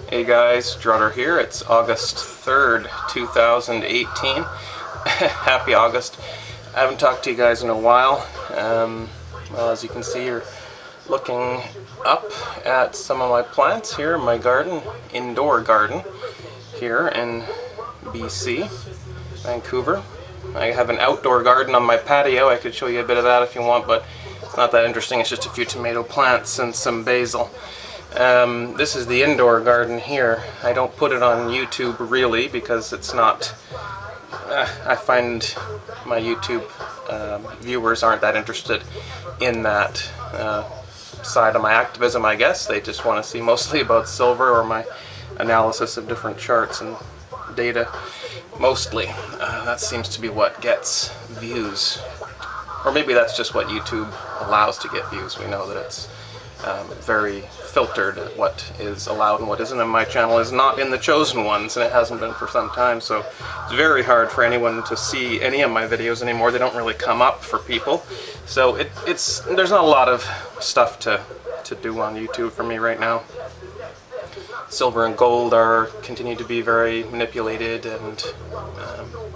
Hey guys, Drutter here. It's August 3rd, 2018. Happy August. I haven't talked to you guys in a while. Well, as you can see, you're looking up at some of my plants here in my garden, indoor garden, here in BC, Vancouver. I have an outdoor garden on my patio. I could show you a bit of that if you want, but it's not that interesting. It's just a few tomato plants and some basil. This is the indoor garden here. I don't put it on YouTube really because it's not, I find my YouTube viewers aren't that interested in that side of my activism, I guess. They just want to see mostly about silver or my analysis of different charts and data. Mostly. That seems to be what gets views. Or maybe that's just what YouTube allows to get views. We know that it's very filtered at what is allowed and what isn't, and my channel is not in the chosen ones, and it hasn't been for some time, so it's very hard for anyone to see any of my videos anymore. They don't really come up for people, so there's not a lot of stuff to do on YouTube for me right now. Silver and gold continue to be very manipulated and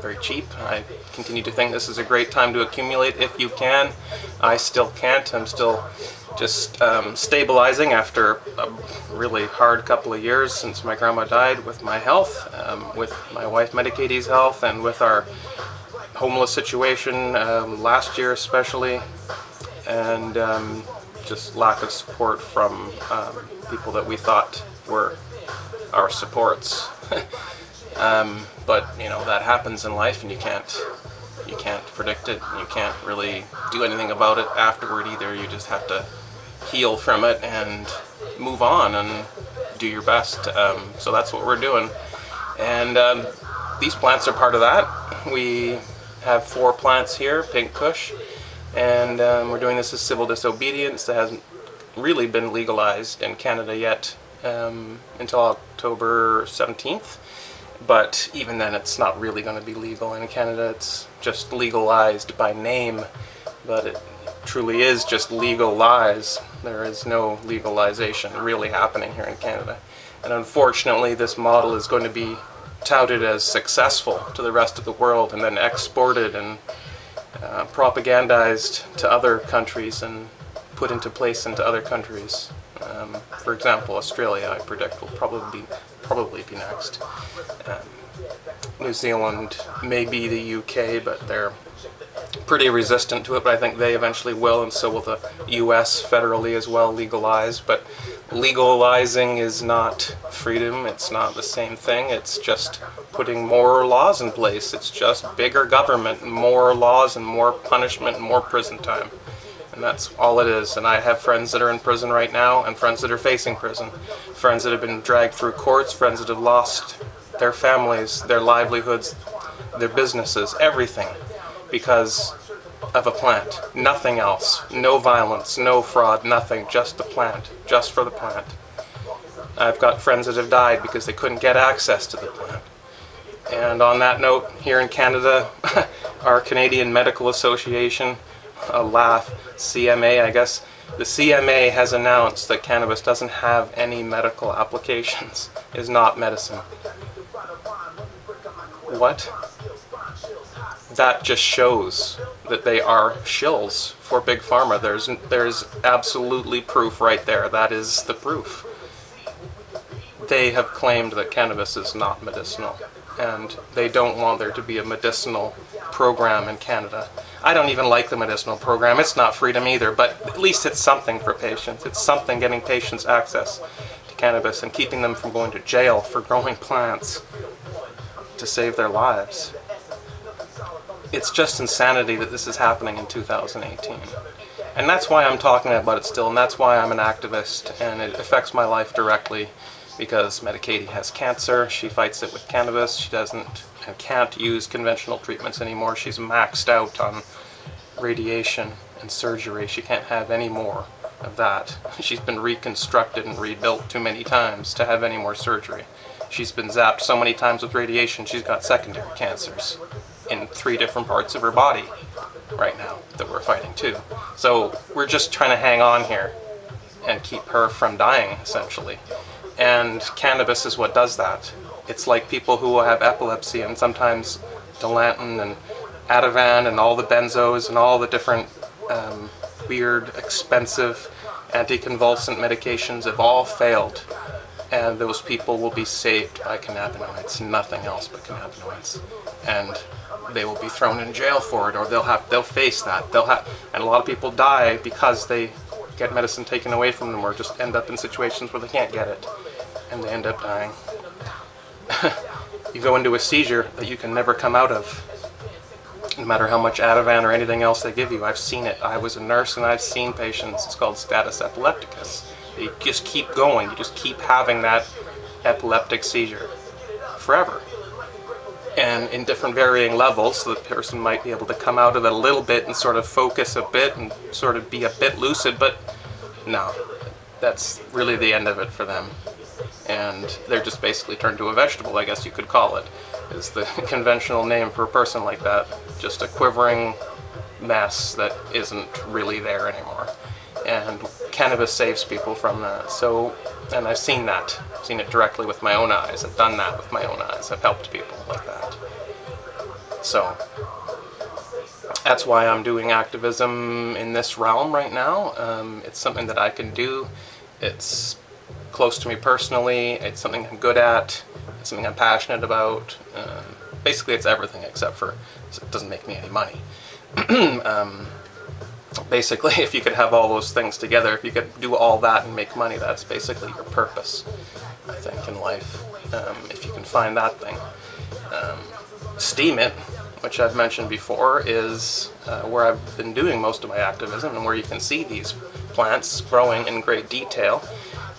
very cheap. I continue to think this is a great time to accumulate if you can. I still can't. I'm still just stabilizing after a really hard couple of years since my grandma died with my health, with my wife Medicatie's health, and with our homeless situation last year especially, and just lack of support from people that we thought were our supports. But you know, that happens in life, and you can't predict it, and you can't really do anything about it afterward either. You just have to heal from it and move on and do your best. So that's what we're doing, and these plants are part of that. We have 4 plants here, pink kush, and we're doing this as civil disobedience. That hasn't really been legalized in Canada yet until October 17th. But even then, it's not really going to be legal in Canada. It's just legalized by name, but it truly is just legal lies. There is no legalization really happening here in Canada. And unfortunately, this model is going to be touted as successful to the rest of the world and then exported and propagandized to other countries and put into place into other countries. For example, Australia, I predict, will probably be next. New Zealand may be the UK, but they're pretty resistant to it, but I think they eventually will, and so will the US federally as well legalize. But legalizing is not freedom. It's not the same thing. It's just putting more laws in place. It's just bigger government, more laws and more punishment and more prison time. And that's all it is. And I have friends that are in prison right now, and friends that are facing prison. Friends that have been dragged through courts, friends that have lost their families, their livelihoods, their businesses, everything, because of a plant. Nothing else. No violence, no fraud, nothing. Just the plant. Just for the plant. I've got friends that have died because they couldn't get access to the plant. And on that note, here in Canada, our Canadian Medical Association, a laugh, CMA, I guess. The CMA has announced that cannabis doesn't have any medical applications, is not medicine. What? That just shows that they are shills for Big Pharma. There's absolutely proof right there. That is the proof. They have claimed that cannabis is not medicinal, and they don't want there to be a medicinal program in Canada. I don't even like the medicinal program. It's not freedom either, but at least it's something for patients. It's something getting patients access to cannabis and keeping them from going to jail for growing plants to save their lives. It's just insanity that this is happening in 2018. And that's why I'm talking about it still, and that's why I'm an activist, and it affects my life directly, because Medicatee has cancer. She fights it with cannabis. She can't use conventional treatments anymore. She's maxed out on radiation and surgery. She can't have any more of that. She's been reconstructed and rebuilt too many times to have any more surgery. She's been zapped so many times with radiation, she's got secondary cancers in 3 different parts of her body right now that we're fighting too. So we're just trying to hang on here and keep her from dying, essentially. And cannabis is what does that. It's like people who have epilepsy, and sometimes Dilantin and Ativan and all the benzos and all the different weird, expensive anticonvulsant medications have all failed. And those people will be saved by cannabinoids, nothing else but cannabinoids. And they will be thrown in jail for it, or they'll face that. And a lot of people die because they get medicine taken away from them, or just end up in situations where they can't get it, and they end up dying. You go into a seizure that you can never come out of, no matter how much Ativan or anything else they give you. I've seen it. I was a nurse and I've seen patients. It's called status epilepticus. You just keep going. You just keep having that epileptic seizure forever. And in different varying levels, so the person might be able to come out of it a little bit and sort of focus a bit and sort of be a bit lucid, but no, that's really the end of it for them. And they're just basically turned to a vegetable, I guess you could call it, is the conventional name for a person like that. Just a quivering mess that isn't really there anymore. And cannabis saves people from that. So, and I've seen that. I've seen it directly with my own eyes. I've done that with my own eyes. I've helped people like that. So, that's why I'm doing activism in this realm right now. It's something that I can do. It's close to me personally. It's something I'm good at. It's something I'm passionate about. Basically, it's everything except for it doesn't make me any money. Basically, if you could have all those things together, if you could do all that and make money, that's basically your purpose, I think, in life. If you can find that thing. Steam It, which I've mentioned before, is where I've been doing most of my activism, and where you can see these plants growing in great detail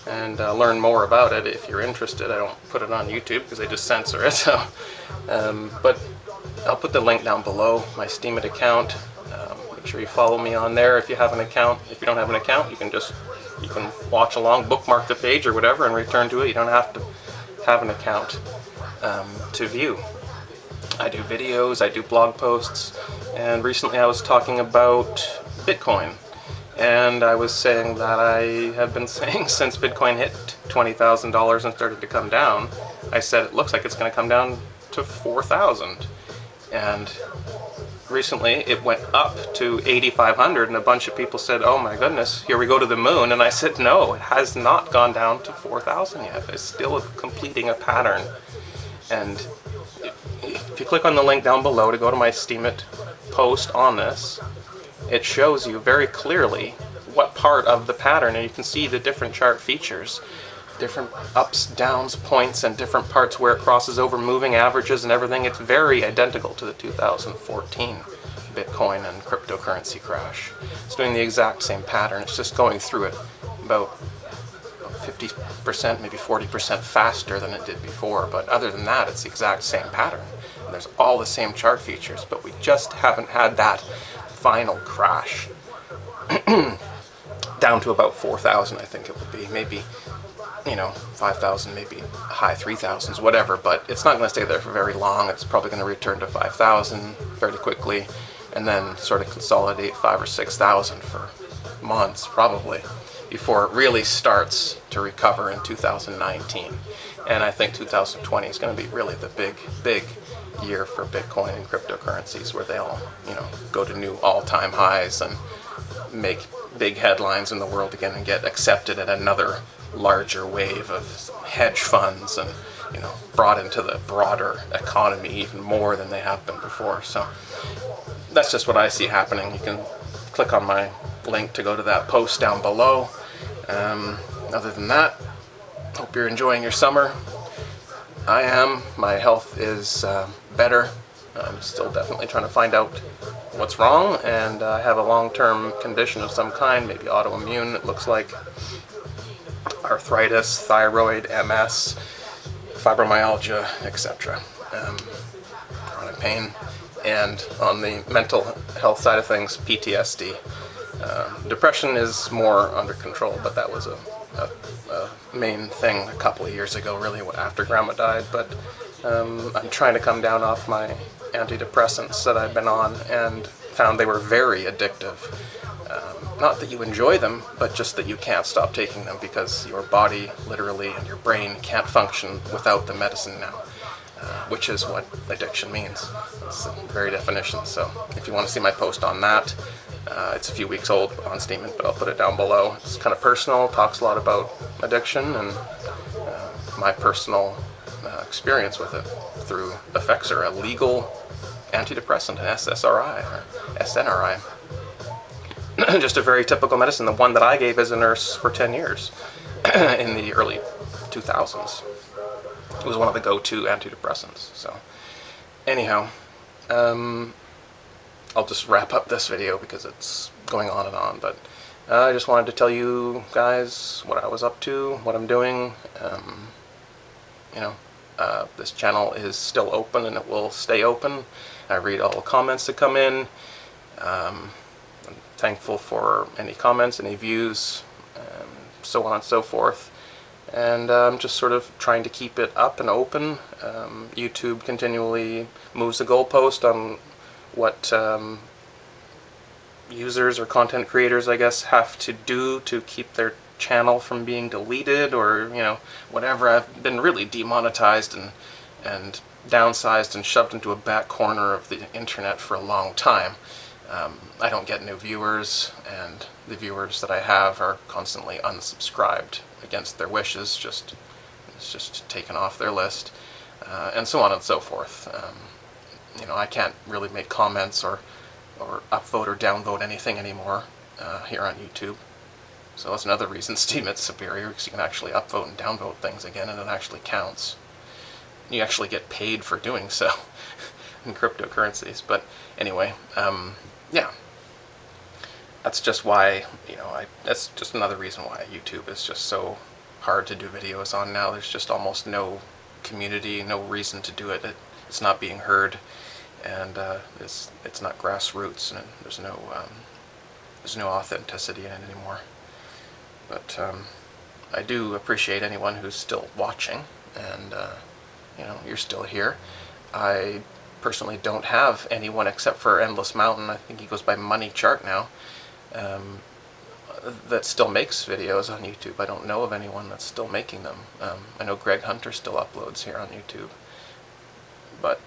and learn more about it if you're interested. I don't put it on YouTube because they just censor it. So, but I'll put the link down below, my Steam It account. Make sure you follow me on there if you have an account. If you don't have an account, you can watch along, bookmark the page or whatever, and return to it. You don't have to have an account to view. I do videos, I do blog posts, and recently I was talking about Bitcoin. And I was saying that I have been saying since Bitcoin hit $20,000 and started to come down, I said it looks like it's going to come down to 4,000. And recently it went up to 8,500, and a bunch of people said, oh my goodness, here we go to the moon. And I said, no, it has not gone down to 4,000 yet. It's still completing a pattern. And if you click on the link down below to go to my Steam It post on this, it shows you very clearly what part of the pattern, and you can see the different chart features, different ups, downs, points, and different parts where it crosses over moving averages and everything. It's very identical to the 2014 Bitcoin and cryptocurrency crash. It's doing the exact same pattern. It's just going through it about 50%, maybe 40% faster than it did before. But other than that, it's the exact same pattern. And there's all the same chart features, but we just haven't had that final crash. Down to about 4,000, I think it will be. Maybe, 5,000, maybe high 3,000s, whatever, but it's not going to stay there for very long. It's probably going to return to 5,000 fairly quickly, and then sort of consolidate 5,000 or 6,000 for months, probably, before it really starts to recover in 2019. And I think 2020 is going to be really the big year for Bitcoin and cryptocurrencies, where they'll, go to new all-time highs and make big headlines in the world again and get accepted at another larger wave of hedge funds and, brought into the broader economy even more than they have been before. So that's just what I see happening. You can click on my link to go to that post down below. Other than that, hope you're enjoying your summer. I am. My health is better. I'm still definitely trying to find out what's wrong, and I have a long-term condition of some kind, maybe autoimmune, it looks like. Arthritis, thyroid, MS, fibromyalgia, etc. Chronic pain. And on the mental health side of things, PTSD. Depression is more under control, but that was a main thing a couple of years ago, really, after Grandma died. But I'm trying to come down off my antidepressants that I've been on, and found they were very addictive. not that you enjoy them, but just that you can't stop taking them because your body, literally, and your brain can't function without the medicine now, which is what addiction means. It's the very definition. So if you want to see my post on that, it's a few weeks old on Steemit, but I'll put it down below. It's kind of personal, talks a lot about addiction and my personal experience with it through Effexor, a legal antidepressant, an SSRI or SNRI. Just a very typical medicine, the one that I gave as a nurse for 10 years in the early 2000s. It was one of the go-to antidepressants. So anyhow, I'll just wrap up this video because it's going on and on, but I just wanted to tell you guys what I was up to, what I'm doing. This channel is still open and it will stay open. I read all the comments that come in. I'm thankful for any comments, any views, so on and so forth. And I'm just sort of trying to keep it up and open. YouTube continually moves the goalpost on what users or content creators, I guess, have to do to keep their channel from being deleted or, whatever. I've been really demonetized and downsized and shoved into a back corner of the internet for a long time. I don't get new viewers, and the viewers that I have are constantly unsubscribed against their wishes. It's just taken off their list, and so on and so forth. I can't really make comments or upvote or downvote anything anymore here on YouTube. So that's another reason Steemit's superior, because you can actually upvote and downvote things again, and it actually counts. You actually get paid for doing so in cryptocurrencies. But anyway, yeah, that's just why, that's just another reason why YouTube is just so hard to do videos on now. There's just almost no community, no reason to do it. It's not being heard, and it's not grassroots, and there's no authenticity in it anymore. But I do appreciate anyone who's still watching, and you're still here. I personally don't have anyone except for Endless Mountain. I think he goes by Money Chart now. That still makes videos on YouTube. I don't know of anyone that's still making them. I know Greg Hunter still uploads here on YouTube, but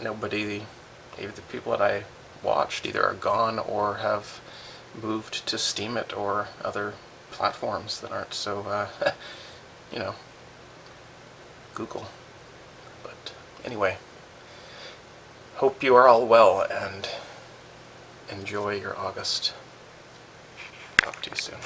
nobody, either the people that I watched either are gone or have moved to Steemit or other platforms that aren't so, Google. But anyway, hope you are all well and enjoy your August. Talk to you soon.